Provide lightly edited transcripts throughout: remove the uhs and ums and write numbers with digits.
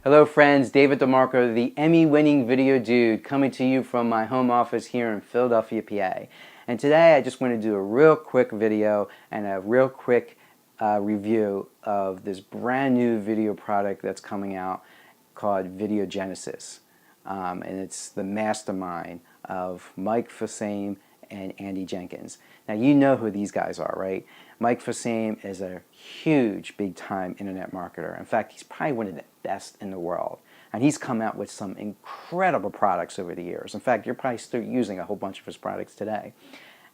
Hello friends, David DeMarco, the Emmy-winning video dude, coming to you from my home office here in Philadelphia, PA. And today I just want to do a real quick video and a real quick review of this brand new video product that's coming out called Video Genesis. And it's the mastermind of Mike Filsaime and Andy Jenkins. Now you know who these guys are, right? Mike Filsaime is a huge, big-time internet marketer. In fact, he's probably one of the best in the world. And he's come out with some incredible products over the years. In fact, you're probably still using a whole bunch of his products today.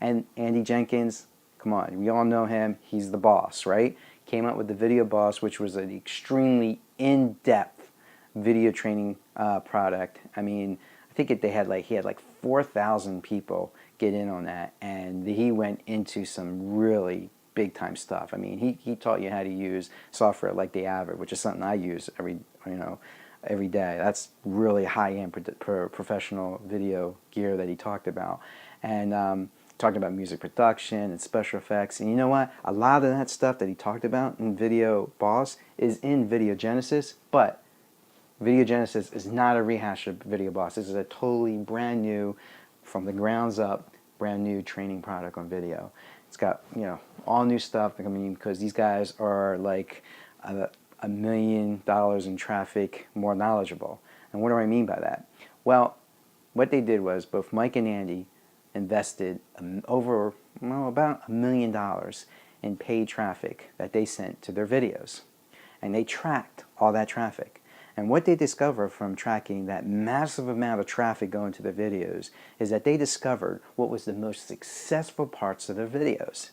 And Andy Jenkins, come on, we all know him. He's the boss, right? Came out with the Video Boss, which was an extremely in-depth video training product. I mean, I think he had like 4,000 people get in on that, and he went into some really big time stuff. I mean, he taught you how to use software like the Avid, which is something I use every day. That's really high end professional video gear that he talked about, and talked about music production and special effects. And you know what? A lot of that stuff that he talked about in Video Boss is in Video Genesis, but Video Genesis is not a rehash of Video Boss. This is a totally brand new, from the grounds up, brand new training product on video. It's got, all new stuff. I mean, because these guys are like $1 million in traffic more knowledgeable. And what do I mean by that? Well, what they did was both Mike and Andy invested about $1 million in paid traffic that they sent to their videos. And they tracked all that traffic. And what they discovered from tracking that massive amount of traffic going to their videos is that they discovered what was the most successful parts of their videos.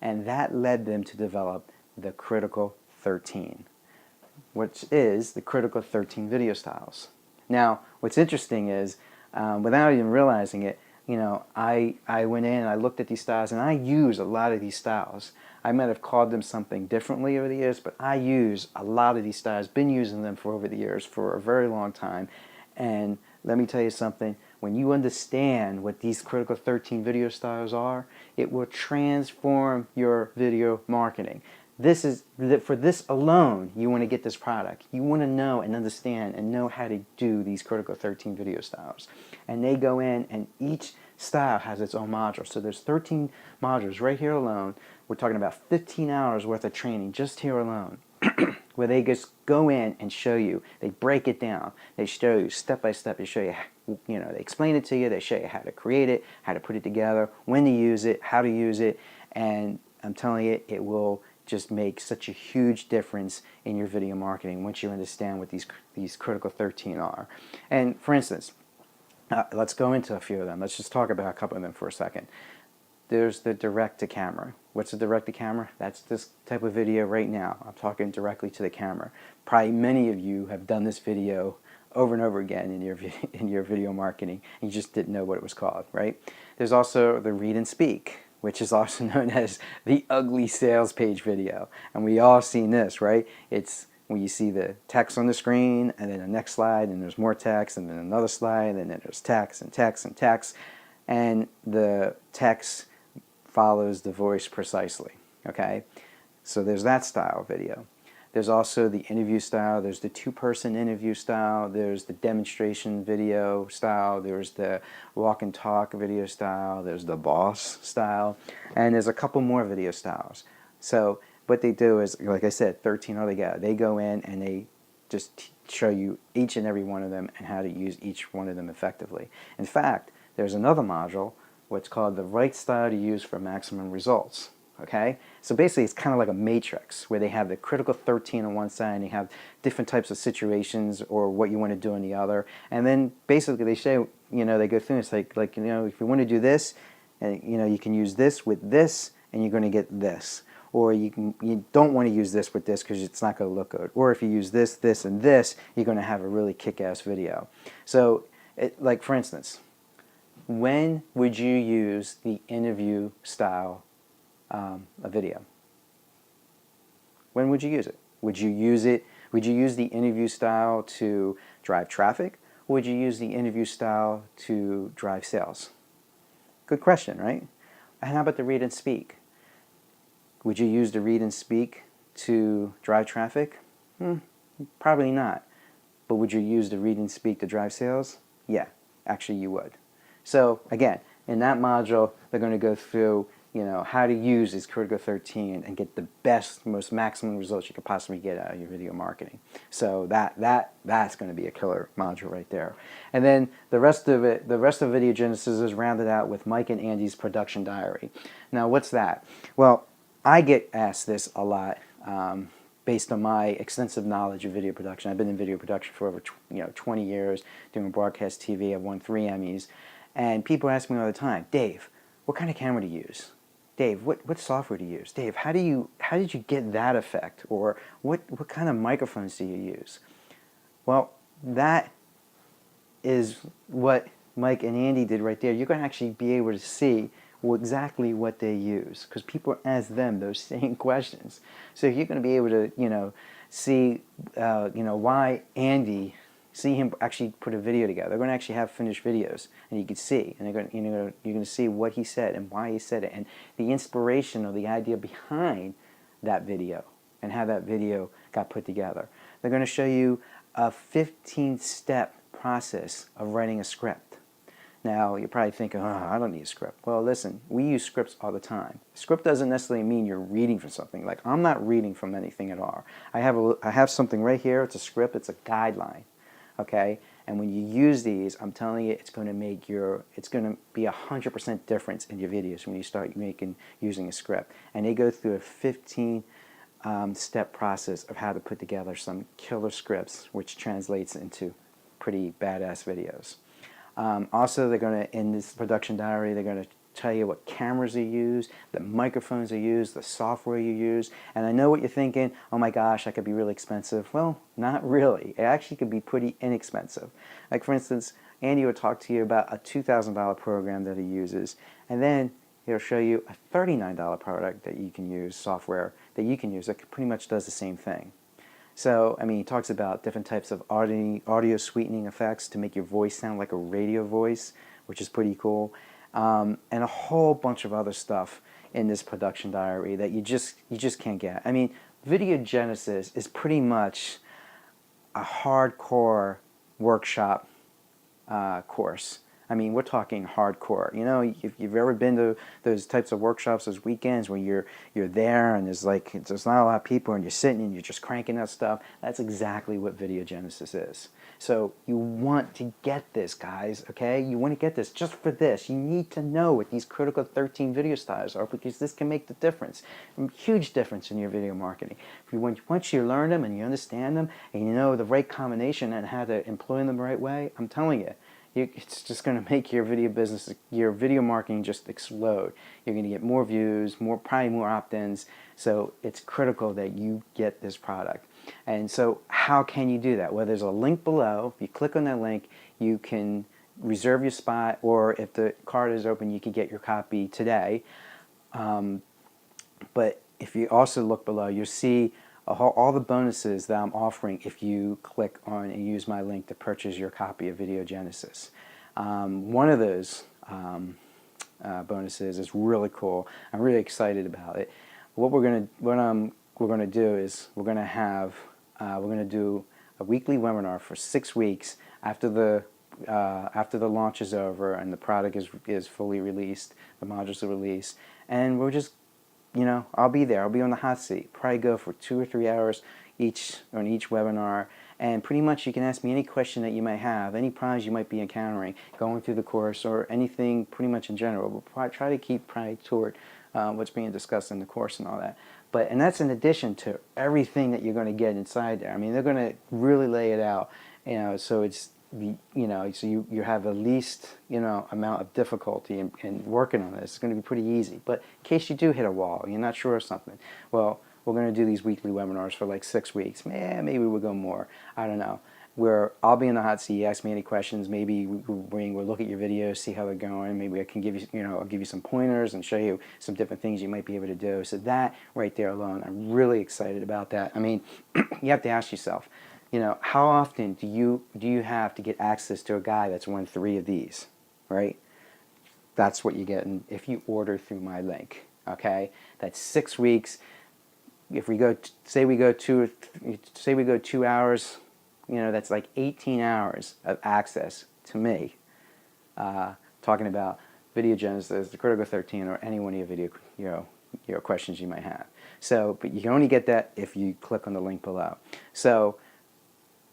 And that led them to develop the Critical 13, which is the Critical 13 video styles. Now, what's interesting is, without even realizing it, I went in and I looked at these styles, and I use a lot of these styles. I might have called them something differently over the years, but I use a lot of these styles, been using them for over the years for a very long time. And let me tell you something, when you understand what these Critical 13 video styles are, it will transform your video marketing. For this alone, you want to get this product. You want to know and understand and know how to do these Critical 13 video styles. And they go in, and each style has its own module. So there's 13 modules right here alone. We're talking about 15 hours worth of training just here alone, where they just go in and show you. They break it down. They show you step by step. They show you, they explain it to you. They show you how to create it, how to put it together, when to use it, how to use it. And I'm telling you, it will just make such a huge difference in your video marketing once you understand what these Critical 13 are. And for instance, let's go into a few of them. Let's just talk about a couple of them for a second. There's the direct-to-camera. What's a direct-to-camera? That's this type of video right now. I'm talking directly to the camera. Probably many of you have done this video over and over again in your video marketing, and you just didn't know what it was called, right? There's also the read and speak, which is also known as the ugly sales page video. And we all seen this, right? It's when you see the text on the screen, and then the next slide, and there's more text, and then another slide, and then there's text and text and text, and the text follows the voice precisely, okay? So there's that style of video. There's also the interview style. There's the two-person interview style. There's the demonstration video style. There's the walk and talk video style. There's the boss style. And there's a couple more video styles. So what they do is, like I said, 13 altogether. They go in and they just show you each and every one of them and how to use each one of them effectively. In fact, there's another module, what's called the right style to use for maximum results. Okay, so basically it's kind of like a matrix where they have the Critical 13 on one side and you have different types of situations or what you want to do on the other, and then basically they say, they go through, it's like if you want to do this, and you can use this with this and you're going to get this, or you don't want to use this with this because it's not going to look good, or if you use this, this, and this, you're going to have a really kick-ass video. So like for instance, when would you use the interview style a video? When would you use it? Would you use the interview style to drive traffic, or would you use the interview style to drive sales? Good question, right? And how about the read and speak? Would you use the read and speak to drive traffic? Probably not. but would you use the read and speak to drive sales? Yeah, actually you would. So again, in that module, they're going to go through, how to use this Critical 13 and get the best, most maximum results you could possibly get out of your video marketing. So that's going to be a killer module right there. And then the rest of it, the rest of Video Genesis is rounded out with Mike and Andy's production diary. Now, what's that? Well, I get asked this a lot. Based on my extensive knowledge of video production. I've been in video production for over 20 years, doing broadcast TV. I've won 3 Emmys. And people ask me all the time, Dave, what kind of camera to use? Dave, what software to use? Dave, how did you get that effect? Or what kind of microphones do you use? Well, that is what Mike and Andy did right there. You're going to actually be able to see exactly what they use, because people ask them those same questions. So you're going to be able to, see, why Andy, see him actually put a video together. They're going to actually have finished videos, and you can see, and you're going to see what he said and why he said it, and the inspiration or the idea behind that video, and how that video got put together. They're going to show you a 15-step process of writing a script. Now, you're probably thinking, oh, I don't need a script. Well, listen, we use scripts all the time. Script doesn't necessarily mean you're reading from something. Like, I'm not reading from anything at all. I have something right here. It's a script. It's a guideline, okay? And when you use these, I'm telling you, it's going to be 100% difference in your videos when you start using a script. And they go through a 15-step process of how to put together some killer scripts, which translates into pretty badass videos. Also, they're going to, in this production diary, they're going to tell you what cameras you use, the microphones you use, the software you use. And I know what you're thinking, oh my gosh, that could be really expensive. Well, not really. It actually could be pretty inexpensive. Like, for instance, Andy will talk to you about a $2,000 program that he uses, and then he'll show you a $39 product that you can use, software that you can use that pretty much does the same thing. So, I mean, he talks about different types of audio sweetening effects to make your voice sound like a radio voice, which is pretty cool, and a whole bunch of other stuff in this production diary that you just can't get. I mean, Video Genesis is pretty much a hardcore workshop course. I mean, we're talking hardcore. You know, if you've ever been to those types of workshops, those weekends where you're there and there's not a lot of people and you're sitting and you're just cranking out stuff, that's exactly what Video Genesis is. So you want to get this, guys, okay? You want to get this just for this. You need to know what these critical 13 video styles are, because this can make the difference, a huge difference in your video marketing. Once you learn them and you understand them and you know the right combination and how to employ them the right way, I'm telling you, it's just going to make your video business, your video marketing just explode. You're going to get more views, probably more opt-ins. So it's critical that you get this product. And so how can you do that? Well, there's a link below. If you click on that link, you can reserve your spot, or if the card is open, you can get your copy today. But if you also look below, you'll see all the bonuses that I'm offering if you click on and use my link to purchase your copy of Video Genesis. One of those bonuses is really cool. I'm really excited about it. What we're gonna do is we're gonna do a weekly webinar for 6 weeks after the launch is over and the product is fully released, the modules are released, and we're just, I'll be there. I'll be on the hot seat. Probably go for 2 or 3 hours on each webinar, and pretty much you can ask me any question that you might have, any problems you might be encountering going through the course, or anything pretty much in general. We'll try to keep toward what's being discussed in the course and all that. And that's in addition to everything that you're going to get inside there. I mean, they're going to really lay it out, so it's so you have the least amount of difficulty in working on this. It's going to be pretty easy. But in case you do hit a wall, you're not sure of something, well, we're going to do these weekly webinars for like 6 weeks. Maybe we'll go more. I don't know. Where I'll be in the hot seat. Ask me any questions. Maybe we'll look at your videos, see how they're going. Maybe I can give you, I'll give you some pointers and show you some different things you might be able to do. So that right there alone, I'm really excited about that. I mean, you have to ask yourself, how often do you have to get access to a guy that's won 3 of these, right? That's what you get if you order through my link. Okay, that's 6 weeks. If we go, say we go 2 hours that's like 18 hours of access to me, talking about videogenesis, the Critical 13, or any one of your video, questions you might have. So, but you can only get that if you click on the link below. So,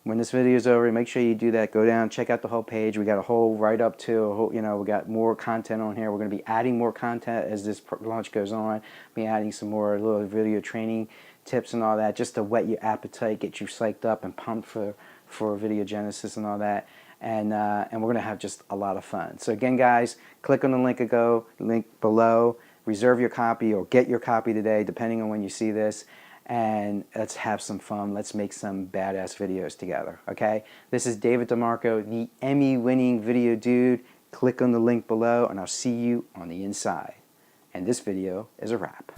when this video is over, make sure you do that. Go down, check out the whole page. We got a whole write-up too. We got more content on here. We're going to be adding more content as this launch goes on. Be adding some more little video training tips and all that, just to whet your appetite, get you psyched up and pumped for Videogenesis and all that. And we're going to have just a lot of fun. So again, guys, click on the link below. Reserve your copy or get your copy today, depending on when you see this. And let's have some fun. Let's make some badass videos together, okay? This is David DeMarco, the Emmy-winning video dude. Click on the link below, and I'll see you on the inside. And this video is a wrap.